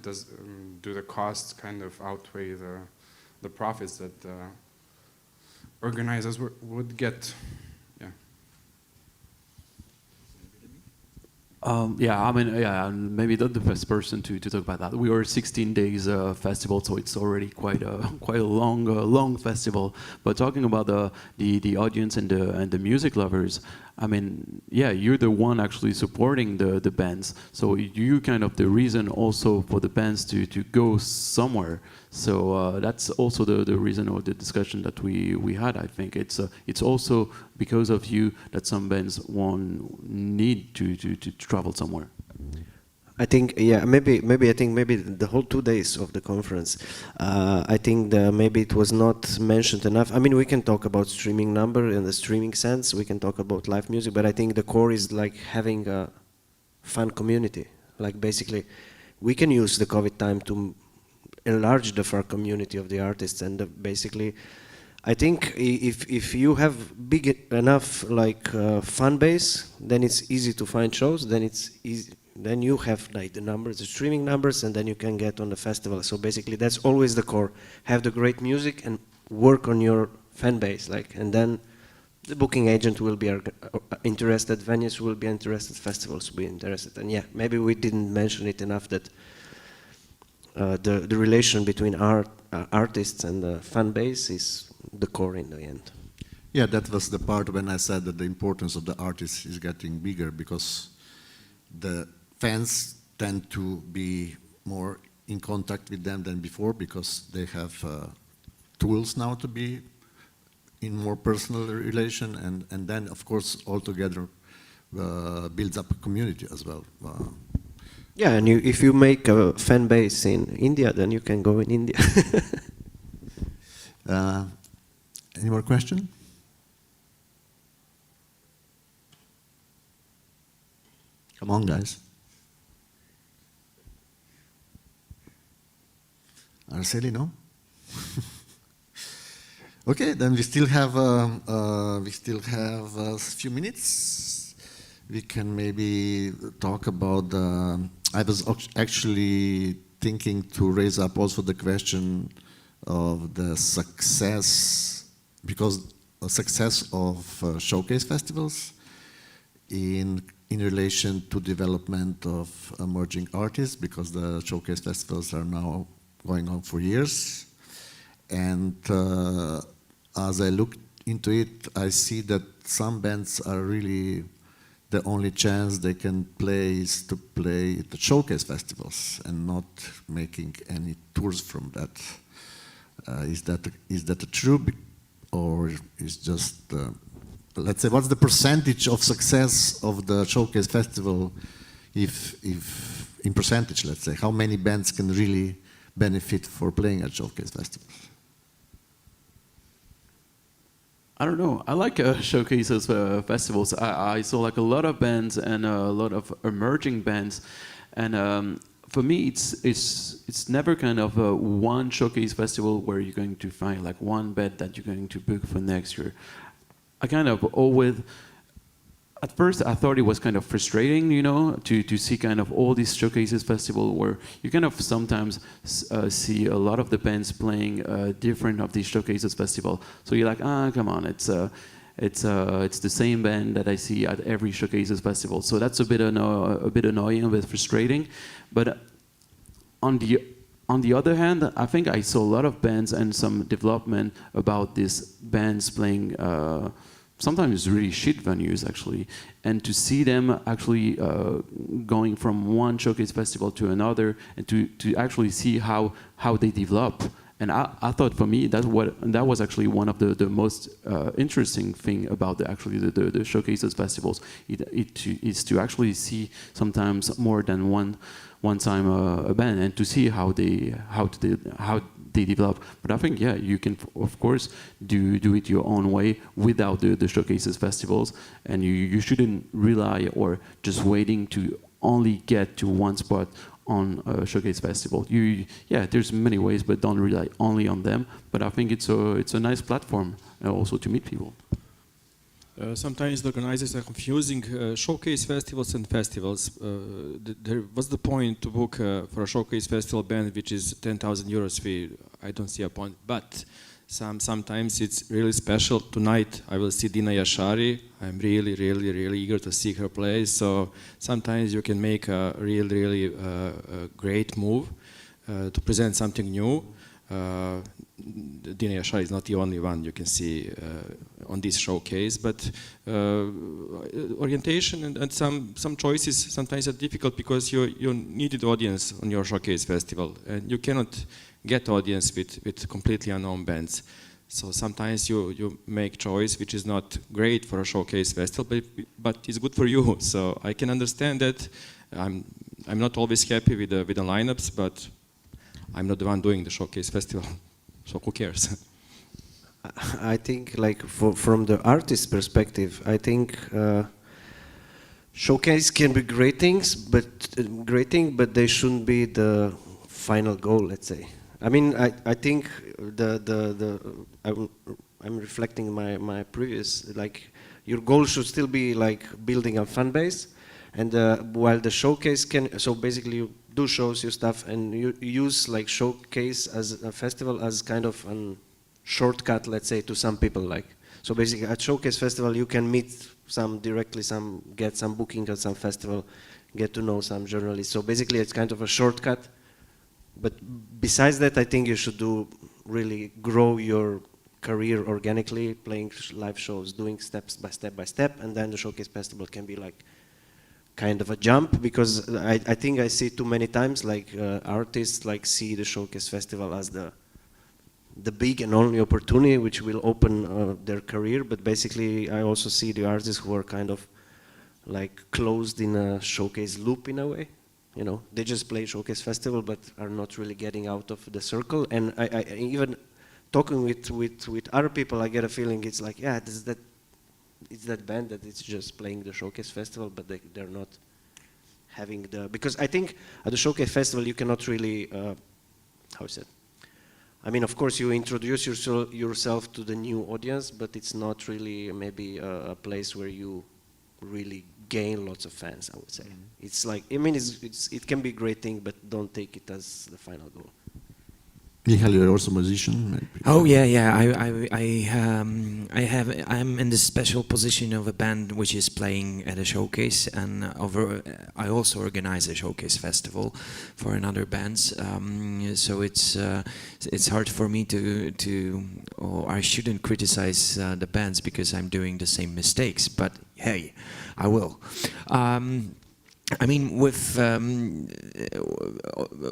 Speaker 6: do the costs kind of outweigh the profits that organizers would get?
Speaker 3: Yeah, I mean, yeah, I'm maybe not the best person to talk about that. We were 16 days festival, so it's already quite a long festival. But talking about the audience and the music lovers, I mean, yeah, you're the one actually supporting the bands. So you kind of the reason also for the bands to go somewhere. So that's also the reason or the discussion that we had. I think it's also because of you that some bands need to travel somewhere.
Speaker 4: I think, yeah, maybe the whole 2 days of the conference, I think maybe it was not mentioned enough. I mean, we can talk about streaming number in the streaming sense, we can talk about live music, but I think the core is like having a fun community. Like basically, we can use the COVID time to enlarge the far community of the artists, and basically, I think if you have big enough like fan base, then it's easy to find shows. Then it's easy. Then you have like the numbers, the streaming numbers, and then you can get on the festival. So basically, that's always the core: have the great music and work on your fan base. Like, and then the booking agent will be interested, venues will be interested, festivals will be interested. And yeah, maybe we didn't mention it enough that the relation between artists and the fan base is the core in the end.
Speaker 1: Yeah, that was the part when I said that the importance of the artist is getting bigger, because the fans tend to be more in contact with them than before, because they have tools now to be in more personal relation, and then of course altogether builds up a community as well.
Speaker 4: Yeah, and if you make a fan base in India, then you can go in India.
Speaker 1: Any more question? Come on, guys. Araceli, no? Okay, then we still have a few minutes. We can maybe talk about. I was actually thinking to raise up also the question of the success, because the success of showcase festivals in relation to development of emerging artists, because the showcase festivals are now going on for years. And as I look into it, I see that some bands are really the only chance they can play is to play at the showcase festivals and not making any tours from that. Is that true, or is just let's say, what's the percentage of success of the showcase festival? If in percentage, let's say, how many bands can really benefit for playing at showcase festivals?
Speaker 3: I don't know. I like showcases festivals. I saw like a lot of bands and a lot of emerging bands, and for me, it's never kind of one showcase festival where you're going to find like one band that you're going to book for next year. I kind of always, at first I thought it was kind of frustrating, you know, to see kind of all these showcases festival where you kind of sometimes see a lot of the bands playing different of these showcases festival. So you're like, come on, it's the same band that I see at every showcases festival. So that's a bit annoying, a bit frustrating. But on the other hand, I think I saw a lot of bands and some development about these bands playing sometimes really shit venues actually, and to see them actually going from one showcase festival to another, and to actually see how they develop. And I thought for me that was actually one of the most interesting thing about the showcases festivals. It is to actually see sometimes more than one time a band, and to see how they develop. But I think you can of course do it your own way without the showcases festivals, and you shouldn't rely or just waiting to only get to one spot on a showcase festival. There's many ways, but don't rely only on them. But I think it's a nice platform also to meet people.
Speaker 2: Sometimes the organizers are confusing showcase festivals and festivals. What's the point to book for a showcase festival band which is 10,000 euros fee? I don't see a point. But sometimes it's really special. Tonight I will see Dina Yashari. I'm really eager to see her play. So sometimes you can make a really great move to present something new. Dina Yashari is not the only one you can see on this showcase, but orientation and some choices sometimes are difficult because you needed audience on your showcase festival, and you cannot get audience with completely unknown bands. So sometimes you make choice which is not great for a showcase festival, but it's good for you. So I can understand that. I'm not always happy with the lineups, but I'm not the one doing the showcase festival, so who cares?
Speaker 4: I think, like, from the artist's perspective, I think showcase can be great things, but they shouldn't be the final goal. Let's say. I mean, I think I'm reflecting my previous, like, your goal should still be like building a fan base, and while the showcase can, so basically you do shows, your stuff, and you use like showcase as a festival as kind of a shortcut, let's say, to some people. Like, so basically at showcase festival you can meet some directly, get some booking at some festival, get to know some journalists. So basically it's kind of a shortcut. But besides that, I think you should really grow your career organically, playing live shows, doing step by step, and then the showcase festival can be like kind of a jump, because I think I see too many times like artists like see the showcase festival as the big and only opportunity which will open their career. But basically I also see the artists who are kind of like closed in a showcase loop in a way. You know, they just play showcase festival but are not really getting out of the circle. And I even talking with other people, I get a feeling it's like, yeah, it's that band that it's just playing the showcase festival, but they're not having because I think at the showcase festival you cannot really, how is it? I mean, of course you introduce yourself to the new audience, but it's not really maybe a place where you really gain lots of fans, I would say. It's like, I mean, it can be a great thing, but don't take it as the final goal.
Speaker 1: Michael, you're also a musician. Maybe.
Speaker 5: Oh yeah. I'm in the special position of a band which is playing at a showcase, and I also organize a showcase festival for another bands. So it's hard for me or I shouldn't criticize the bands because I'm doing the same mistakes. But hey, I will. I mean, with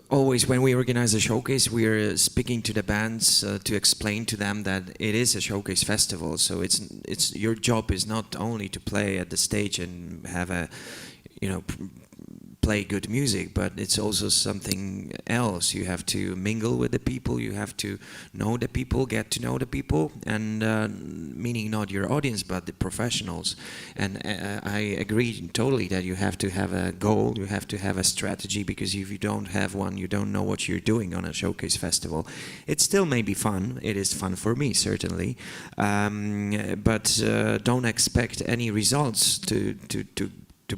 Speaker 5: always when we organize a showcase, we're speaking to the bands to explain to them that it is a showcase festival. So it's your job is not only to play at the stage and have a, play good music, but it's also something else. You have to mingle with the people, you have to know the people, get to know the people, and meaning not your audience but the professionals. And I agree totally that you have to have a goal, you have to have a strategy, because if you don't have one, you don't know what you're doing on a showcase festival. It still may be fun, it is fun for me certainly, but don't expect any results to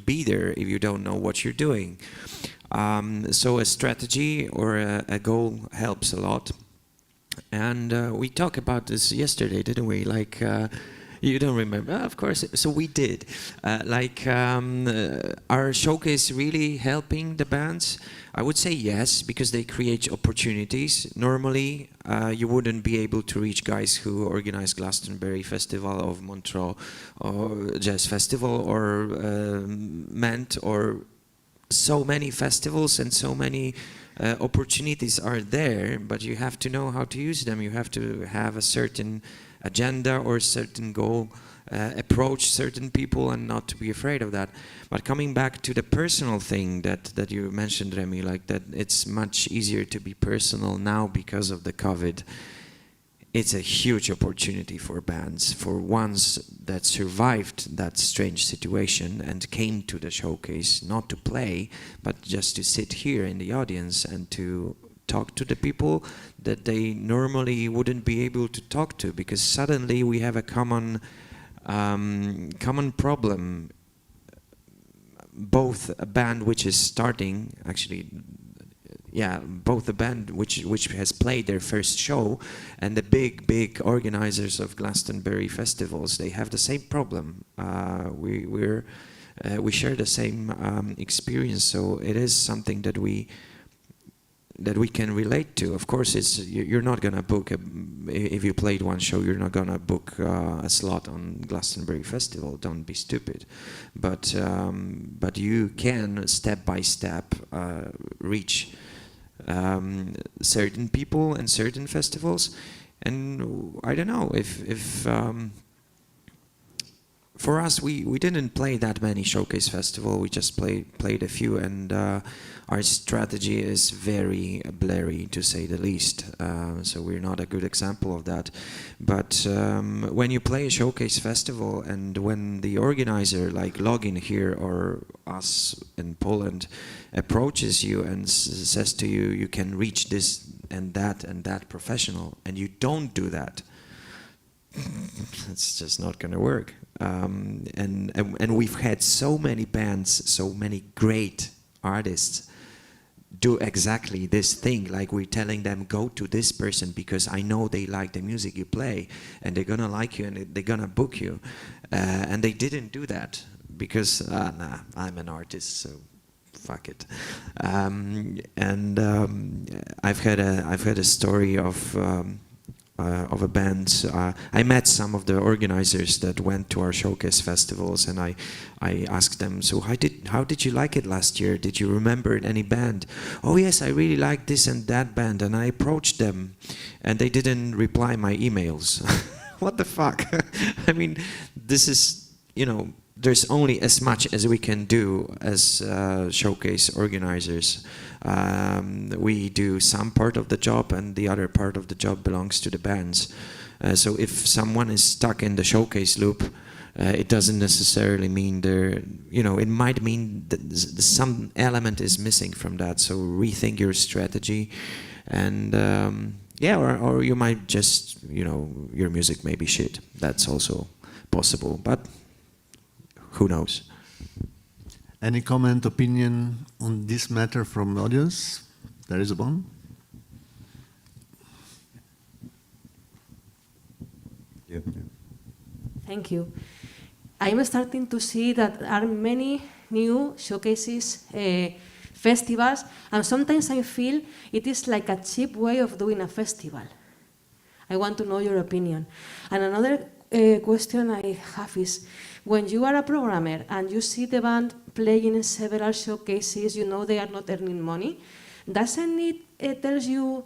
Speaker 5: be there if you don't know what you're doing. So a strategy or a goal helps a lot. And we talked about this yesterday, didn't we? Like, you don't remember? Of course. So we did. Our showcase really helping the bands? I would say yes, because they create opportunities. Normally, you wouldn't be able to reach guys who organize Glastonbury Festival of Montreux or Jazz Festival or Ment, or so many festivals and so many opportunities are there, but you have to know how to use them. You have to have a certain agenda or a certain goal, approach certain people, and not to be afraid of that. But coming back to the personal thing that you mentioned, Rémi, like that it's much easier to be personal now because of the COVID. It's a huge opportunity for bands, for ones that survived that strange situation and came to the showcase, not to play, but just to sit here in the audience and to talk to the people that they normally wouldn't be able to talk to, because suddenly we have a common problem. Both a band which is starting, actually, both the band which has played their first show and the big organizers of Glastonbury festivals, they have the same problem. We share the same experience, so it is something that we can relate to. Of course, you're not gonna book if you played one show, you're not gonna book a slot on Glastonbury Festival. Don't be stupid. But you can step by step reach certain people and certain festivals. And I don't know if for us, we didn't play that many showcase festival. We just played a few, and our strategy is very blurry, to say the least. So we're not a good example of that. But when you play a showcase festival, and when the organizer, like Login here or us in Poland, approaches you and says to you, you can reach this and that professional, and you don't do that, it's just not going to work. And we've had so many bands, so many great artists do exactly this thing. Like, we're telling them, go to this person because I know they like the music you play and they're gonna like you and they're gonna book you. And they didn't do that because I'm an artist, so fuck it. I've had a story of a band. I met some of the organizers that went to our showcase festivals, and I asked them, so how did you like it last year? Did you remember any band? Oh yes, I really liked this and that band, and I approached them and they didn't reply my emails. What the fuck? I mean, this is, there's only as much as we can do as showcase organizers. We do some part of the job, and the other part of the job belongs to the bands. So if someone is stuck in the showcase loop, it doesn't necessarily mean they're, it might mean that some element is missing from that. So rethink your strategy, and or you might just, your music may be shit. That's also possible, but who knows?
Speaker 1: Any comment, opinion on this matter from the audience? There is one.
Speaker 7: Thank you. I'm starting to see that there are many new showcases, festivals, and sometimes I feel it is like a cheap way of doing a festival. I want to know your opinion. And another question I have is, when you are a programmer and you see the band playing in several showcases, you know they are not earning money, doesn't it tell you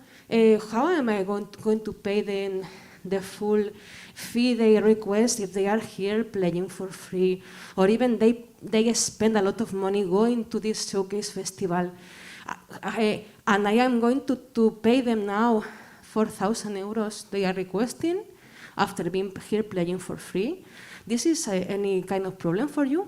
Speaker 7: how am I going to pay them the full fee they request if they are here playing for free, or even they spend a lot of money going to this showcase festival, and I am going to pay them now 4,000 euros they are requesting after being here playing for free. This is any kind of problem for you?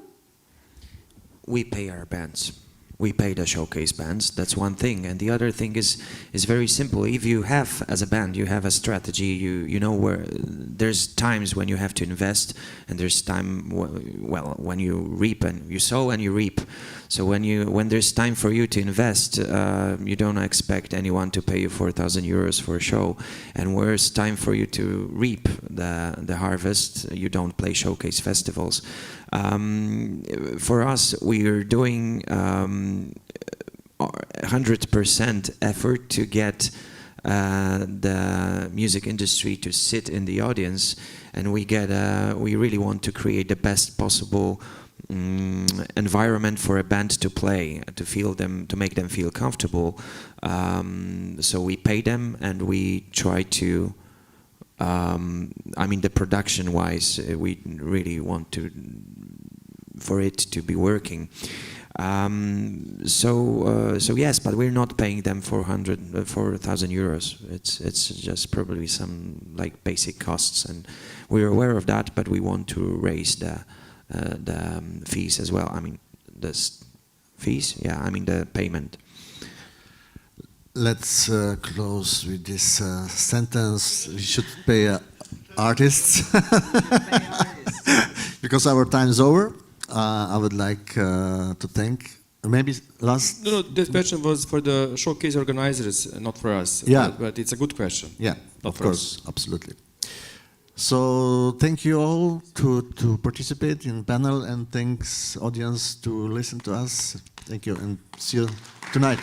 Speaker 5: We pay our bands. We pay the showcase bands. That's one thing. And the other thing is very simple. If you have, as a band, you have a strategy, you know where there's times when you have to invest, and there's time, well, when you reap and you sow and you reap. So when there's time for you to invest, you don't expect anyone to pay you 4,000 euros for a show. And where it's time for you to reap the harvest, you don't play showcase festivals. For us, we are doing 100% effort to get the music industry to sit in the audience, and we really want to create the best possible environment for a band to play, to make them feel comfortable. So we pay them, and we try to. I mean, the production-wise, we really want for it to be working. So yes, but we're not paying them 4,000 euros. It's just probably some like basic costs, and we're aware of that. But we want to raise the fees as well. I mean, the fees. Yeah, I mean the payment.
Speaker 1: Let's close with this sentence. We should pay artists. Because our time is over. I would like to thank, maybe last...
Speaker 2: No, this question was for the showcase organizers, not for us.
Speaker 1: Yeah.
Speaker 2: But it's a good question.
Speaker 1: Yeah,
Speaker 2: Not
Speaker 1: of
Speaker 2: for
Speaker 1: course,
Speaker 2: us.
Speaker 1: absolutely. So thank you all to participate in panel, and thanks audience to listen to us. Thank you, and see you tonight.